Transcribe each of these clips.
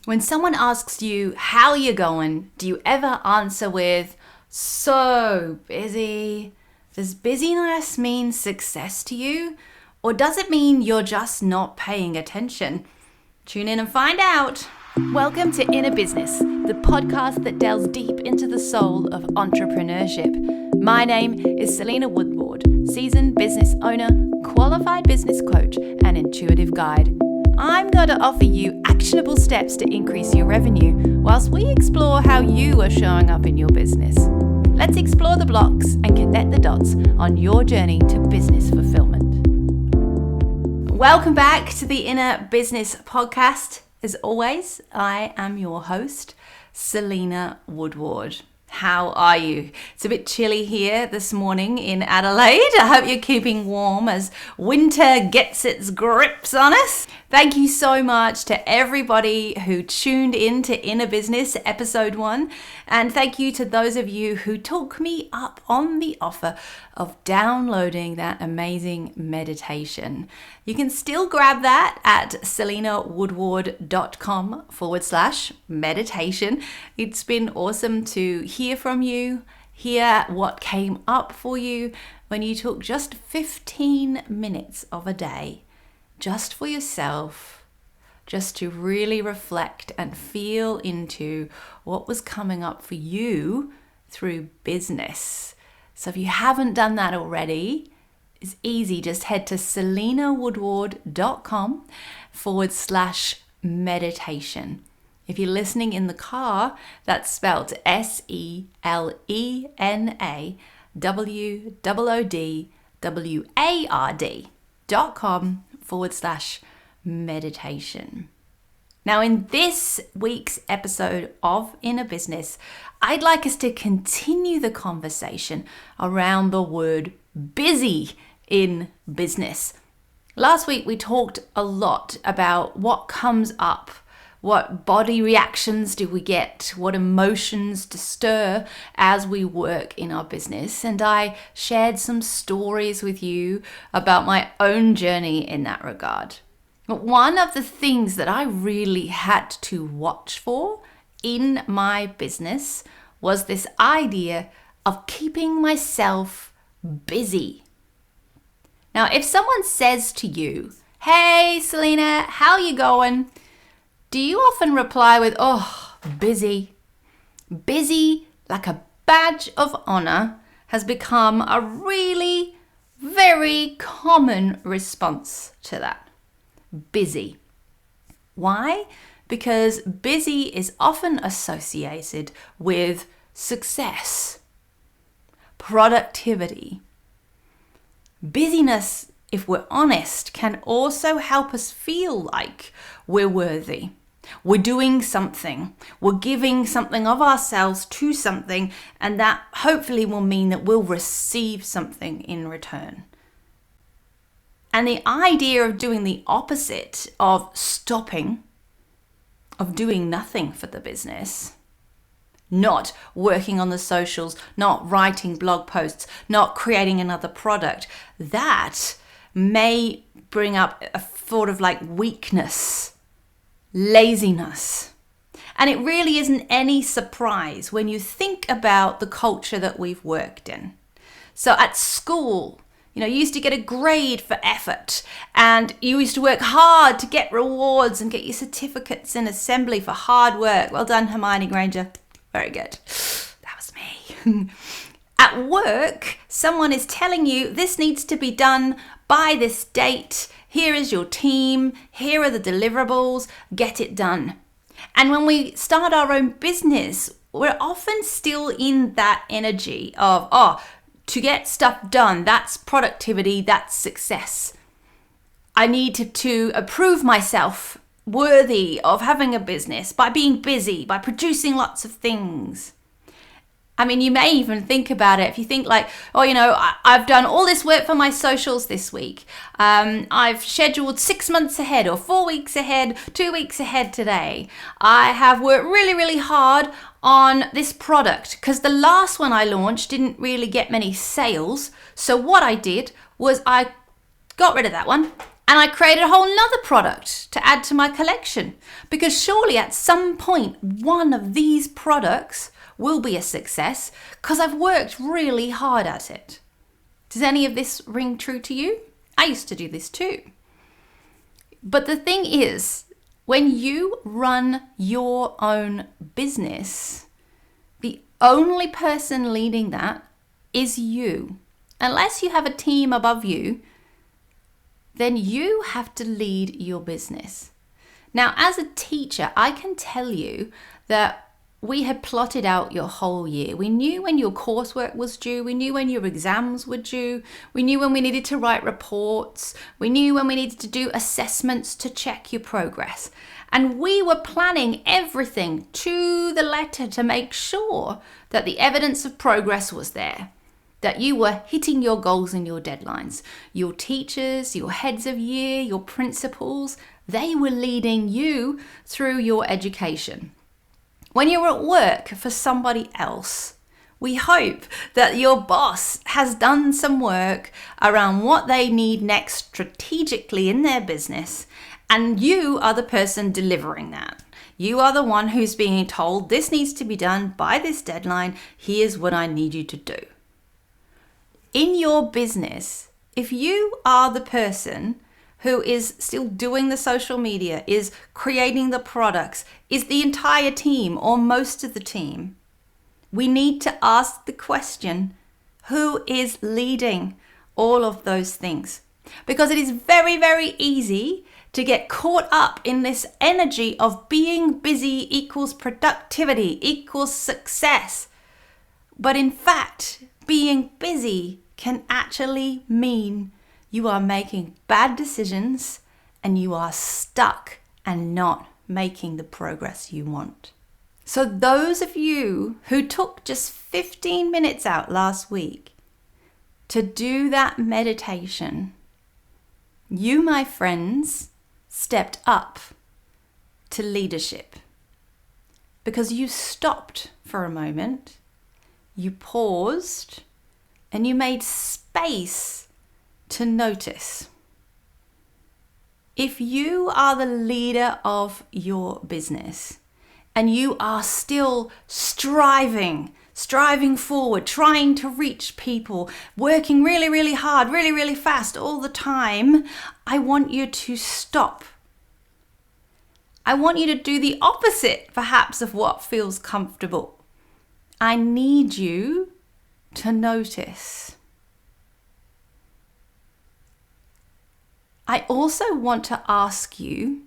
When someone asks you how you're going, do you ever answer with, so busy? Does busyness mean success to you? Or does it mean you're just not paying attention? Tune in and find out. Welcome to Inner Business, the podcast that delves deep into the soul of entrepreneurship. My name is Selena Woodward, seasoned business owner, qualified business coach, and intuitive guide. I'm going to offer you actionable steps to increase your revenue whilst we explore how you are showing up in your business. Let's explore the blocks and connect the dots on your journey to business fulfillment. Welcome back to the Inner Business podcast. As always, I am your host, Selena Woodward. How are you? It's a bit chilly here this morning in Adelaide. I hope you're keeping warm as winter gets its grips on us. Thank you so much to everybody who tuned in to Inner Business episode 1. And thank you to those of you who took me up on the offer of downloading that amazing meditation. You can still grab that at selenawoodward.com/meditation. It's been awesome to hear from you, hear what came up for you when you took just 15 minutes of a day just for yourself, just to really reflect and feel into what was coming up for you through business. So if you haven't done that already, it's easy. Just head to selenawoodward.com/meditation. If you're listening in the car, that's spelled SELENAWOODWARD.com/meditation. Now, in this week's episode of Inner Business, I'd like us to continue the conversation around the word busy in business. Last week, we talked a lot about what comes up. What body reactions do we get? What emotions to stir as we work in our business? And I shared some stories with you about my own journey in that regard. But one of the things that I really had to watch for in my business was this idea of keeping myself busy. Now, if someone says to you, "Hey, Selena, how you going?" do you often reply with, "Oh, busy"? Busy, like a badge of honor, has become a really very common response to that. Busy. Why? Because busy is often associated with success, productivity. Busyness, if we're honest, can also help us feel like we're worthy. We're doing something. We're giving something of ourselves to something, and that hopefully will mean that we'll receive something in return. And the idea of doing the opposite, of stopping, of doing nothing for the business, not working on the socials, not writing blog posts, not creating another product, that may bring up a sort of like weakness, laziness. And it really isn't any surprise when you think about the culture that we've worked in. So at school, you used to get a grade for effort, and you used to work hard to get rewards and get your certificates in assembly for hard work. Well done, Hermione Granger. Very good. That was me. At work, someone is telling you this needs to be done by this date. Here is your team. Here are the deliverables. Get it done. And when we start our own business, we're often still in that energy of, to get stuff done, that's productivity, that's success. I need to approve myself worthy of having a business by being busy, by producing lots of things. I mean, you may even think about it. If you think like, I've done all this work for my socials this week. I've scheduled 6 months ahead or 4 weeks ahead, 2 weeks ahead today. I have worked really, really hard on this product because the last one I launched didn't really get many sales. So what I did was I got rid of that one And I created a whole nother product to add to my collection, because surely at some point, one of these products will be a success because I've worked really hard at it. Does any of this ring true to you? I used to do this too. But the thing is, when you run your own business, the only person leading that is you. Unless you have a team above you, then you have to lead your business. Now, as a teacher, I can tell you that we had plotted out your whole year. We knew when your coursework was due. We knew when your exams were due. We knew when we needed to write reports. We knew when we needed to do assessments to check your progress. And we were planning everything to the letter to make sure that the evidence of progress was there, that you were hitting your goals and your deadlines. Your teachers, your heads of year, your principals, they were leading you through your education. When you're at work for somebody else, we hope that your boss has done some work around what they need next strategically in their business, and you are the person delivering that. You are the one who's being told this needs to be done by this deadline. Here's what I need you to do. In your business, if you are the person who is still doing the social media, is creating the products, is the entire team or most of the team, we need to ask the question, who is leading all of those things? Because it is very, very easy to get caught up in this energy of being busy equals productivity equals success. But in fact, being busy can actually mean you are making bad decisions and you are stuck and not making the progress you want. So those of you who took just 15 minutes out last week to do that meditation, you, my friends, stepped up to leadership because you stopped for a moment, you paused, and you made space to notice. If you are the leader of your business and you are still striving forward, trying to reach people, working really, really hard, really, really fast all the time, I want you to stop. I want you to do the opposite, perhaps, of what feels comfortable. I need you to notice. I also want to ask you,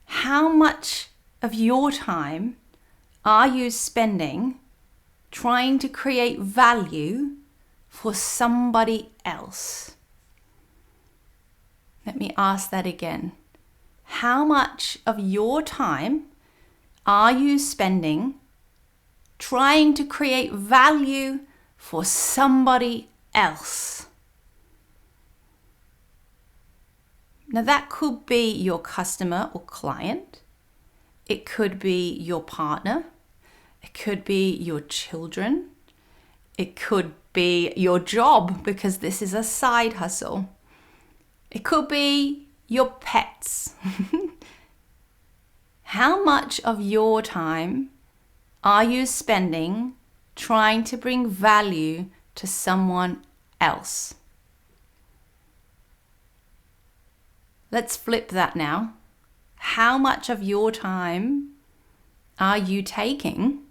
how much of your time are you spending trying to create value for somebody else? Let me ask that again. How much of your time are you spending trying to create value for somebody else? Now that could be your customer or client. It could be your partner. It could be your children. It could be your job because this is a side hustle. It could be your pets. How much of your time are you spending trying to bring value to someone else? Let's flip that now. How much of your time are you taking,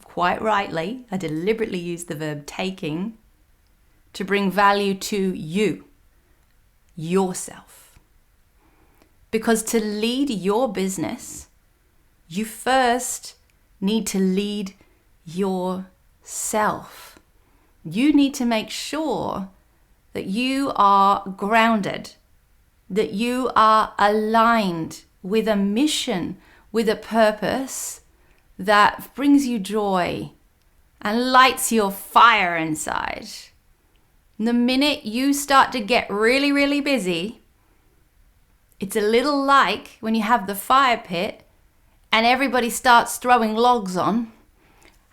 quite rightly, I deliberately use the verb taking, to bring value to you, yourself? Because to lead your business, you first need to lead yourself. You need to make sure that you are grounded, that you are aligned with a mission, with a purpose that brings you joy and lights your fire inside. The minute you start to get really, really busy, it's a little like when you have the fire pit and everybody starts throwing logs on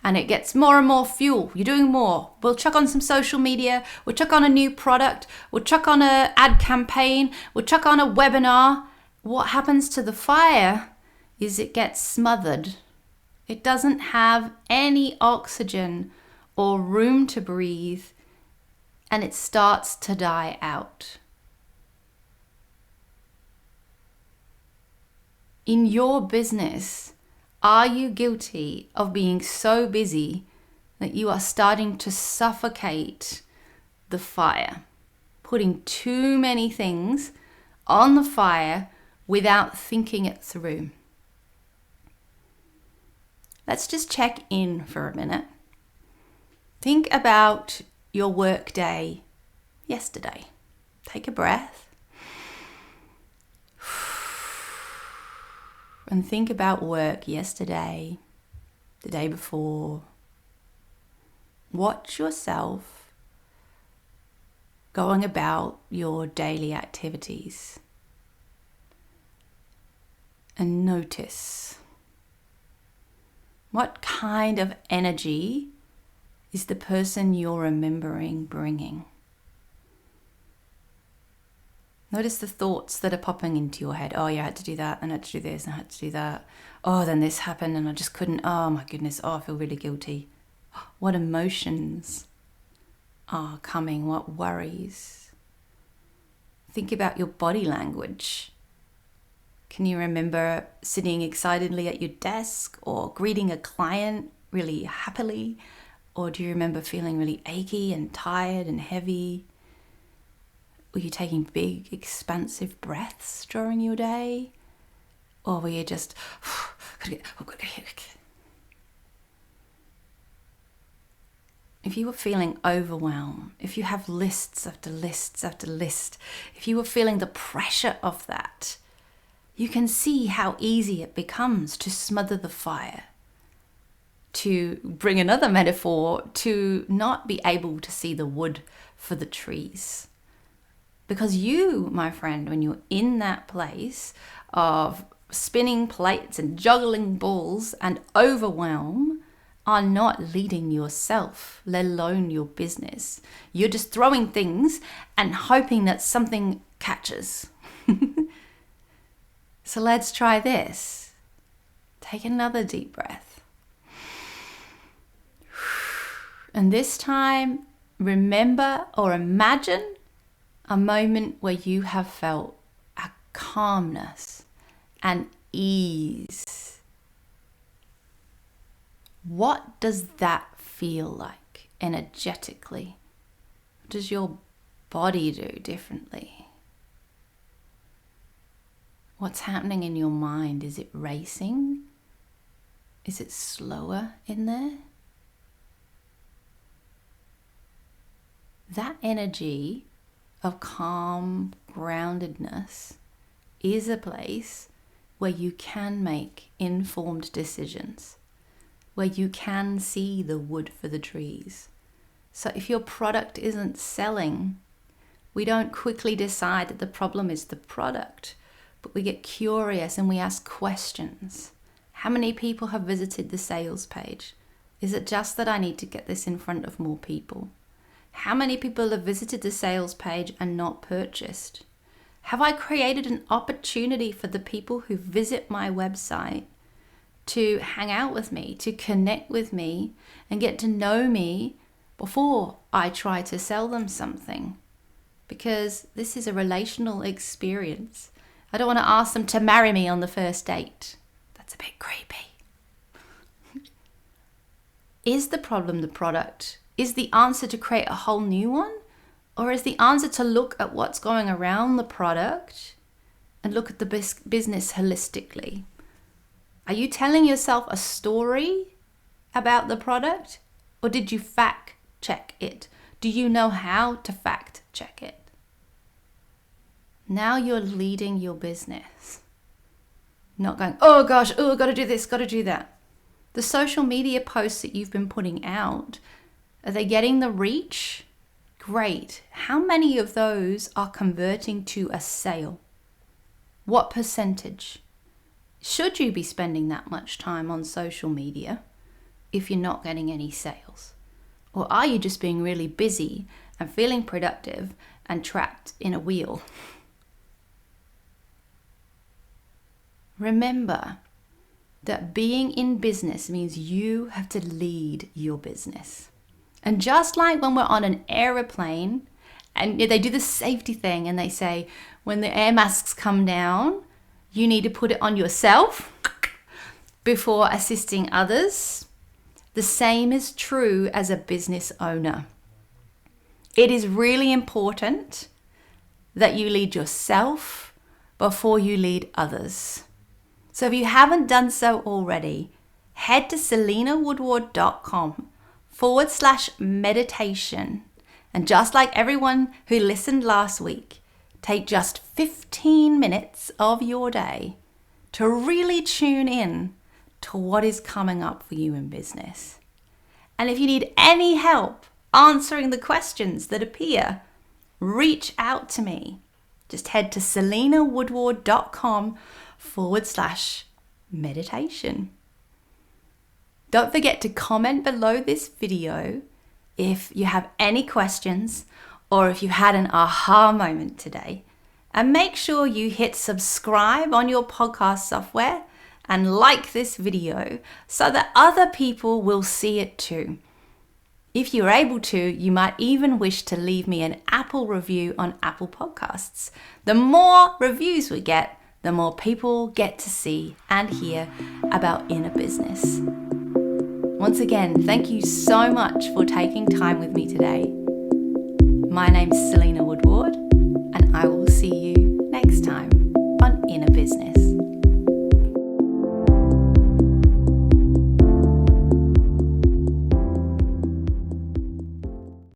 and it gets more and more fuel. You're doing more. We'll chuck on some social media. We'll chuck on a new product. We'll chuck on an ad campaign. We'll chuck on a webinar. What happens to the fire is it gets smothered. It doesn't have any oxygen or room to breathe, and it starts to die out. In your business, are you guilty of being so busy that you are starting to suffocate the fire, putting too many things on the fire without thinking it through? Let's just check in for a minute. Think about your work day yesterday. Take a breath. And think about work yesterday, the day before. Watch yourself going about your daily activities. And notice, what kind of energy is the person you're remembering bringing? Notice the thoughts that are popping into your head. Oh, yeah, I had to do that, and I had to do this, and I had to do that. Oh, then this happened, and I just couldn't. Oh, my goodness. Oh, I feel really guilty. What emotions are coming? What worries? Think about your body language. Can you remember sitting excitedly at your desk or greeting a client really happily? Or do you remember feeling really achy and tired and heavy? Were you taking big, expansive breaths during your day? Or were you just, if you were feeling overwhelmed, if you have lists after lists after list, if you were feeling the pressure of that, you can see how easy it becomes to smother the fire. To bring another metaphor, to not be able to see the wood for the trees. Because you, my friend, when you're in that place of spinning plates and juggling balls and overwhelm, are not leading yourself, let alone your business. You're just throwing things and hoping that something catches. So let's try this. Take another deep breath. And this time, remember or imagine a moment where you have felt a calmness and ease. What does that feel like energetically? What does your body do differently? What's happening in your mind? Is it racing? Is it slower in there? That energy of calm, groundedness is a place where you can make informed decisions, where you can see the wood for the trees. So if your product isn't selling, we don't quickly decide that the problem is the product, but we get curious and we ask questions. How many people have visited the sales page? Is it just that I need to get this in front of more people? How many people have visited the sales page and not purchased? Have I created an opportunity for the people who visit my website to hang out with me, to connect with me and get to know me before I try to sell them something? Because this is a relational experience. I don't want to ask them to marry me on the first date. That's a bit creepy. Is the problem the product? Is the answer to create a whole new one? Or is the answer to look at what's going around the product and look at the business holistically? Are you telling yourself a story about the product? Or did you fact check it? Do you know how to fact check it? Now you're leading your business. Not going, oh gosh, oh, got to do this, got to do that. The social media posts that you've been putting out, are they getting the reach? Great. How many of those are converting to a sale? What percentage? Should you be spending that much time on social media? if you're not getting any sales? Or are you just being really busy and feeling productive and trapped in a wheel? Remember that being in business means you have to lead your business. And just like when we're on an aeroplane and they do the safety thing and they say, when the air masks come down, you need to put it on yourself before assisting others. The same is true as a business owner. It is really important that you lead yourself before you lead others. So if you haven't done so already, head to selenawoodward.com/meditation. And just like everyone who listened last week, take just 15 minutes of your day to really tune in to what is coming up for you in business. And if you need any help answering the questions that appear, reach out to me. Just head to selenawoodward.com/meditation. Don't forget to comment below this video if you have any questions or if you had an aha moment today. And make sure you hit subscribe on your podcast software and like this video so that other people will see it too. If you're able to, you might even wish to leave me an Apple review on Apple Podcasts. The more reviews we get, the more people get to see and hear about inner business. Once again, thank you so much for taking time with me today. My name's Selena Woodward,